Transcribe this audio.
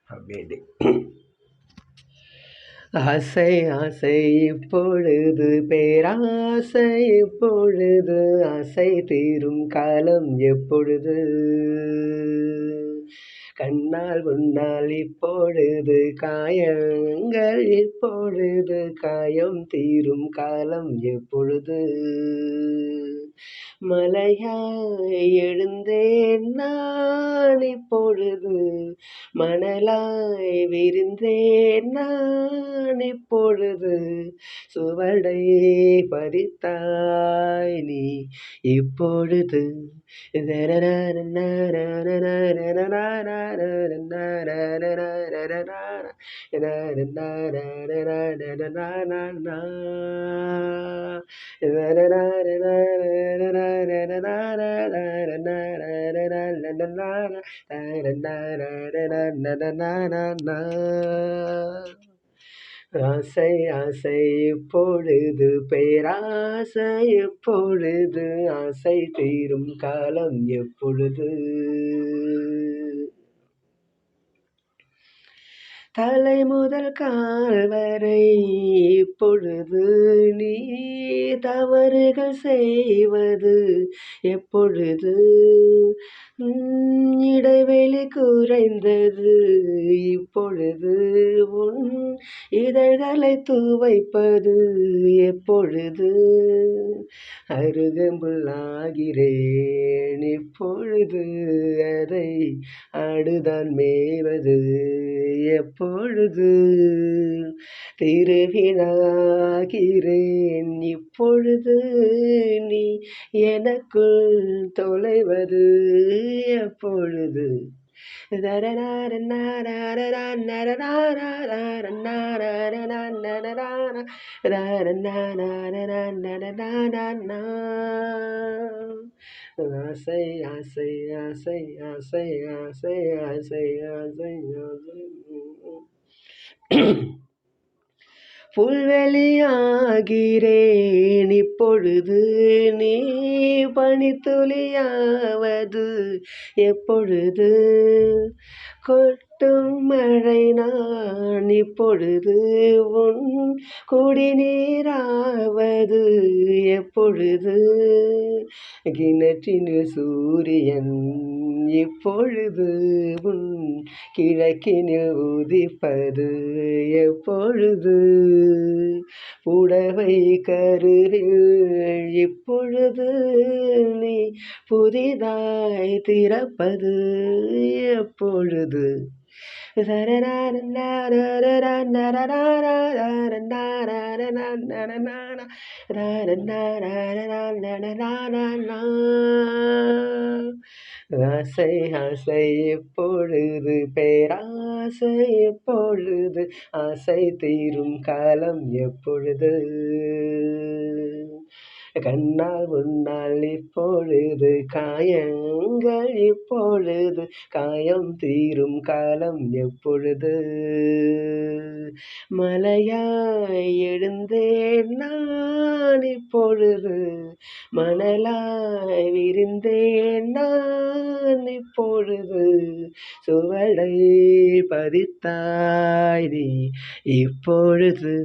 அப்படின்ட்டு. ஆசை ஆசை இப்பொழுது பேராசை இப்பொழுது ஆசை தீரும் காலம் எப்பொழுது கண்ணால் முன்னால் இப்பொழுது காயங்கள் இப்பொழுது காயம் தீரும் காலம் எப்பொழுது மலையாய் எழுந்தேன் நான் இப்பொழுது மணலாய் விரிந்தேன் நான் இப்பொழுது சுவடை பதித்தாய் நீ இப்பொழுது ஆசை ஆசை இப்பொழுது பேராசை எப்பொழுது ஆசை தீரும் காலம் எப்பொழுது தலை முதல் கால் வரை இப்பொழுது நீ தவறுகள் செய்வது எப்பொழுது இடைவெளி குறைந்தது இப்பொழுது உன் இதழ்களை துவைப்பது எப்பொழுது அருகம்புல்லாகிறேன் இப்பொழுது அதை ஆடுதான் மேவது எப்பொழுது திருவிழாகிறேன் இப்பொழுது நீ எனக்குள் தொலைவது எப்பொழுது ஆசை ஆசை ஆசை ஆசை ஆசை ஆசை ஆசை ஆசை புல்வெளியாகிறேன் இப்பொழுது நீ பனித்துளியாவது எப்பொழுது கொட்டும் மழை நான் இப்பொழுது உன் குடிநீராவது எப்பொழுது கிணற்றின் சூரியன் இப்பொழுது உன் கிழக்கினில் உதிப்பது எப்பொழுது புடவை கருவில் இப்பொழுது நீ புதிதாய் திறப்பது எப்பொழுது ஆசை ஆசை எப்பொழுது பேராசை எப்பொழுது ஆசை தீரும் காலம் எப்பொழுது கண்ணால் முன்னால் இப்பொழுது காயங்கள் இப்பொழுது காயம் தீரும் காலம் எப்பொழுது மலையாய் எழுந்தேன் நான் இப்பொழுது மணலாய் விரிந்தேன் நான் இப்பொழுது சுவடை பதித்தாய் நீ இப்பொழுது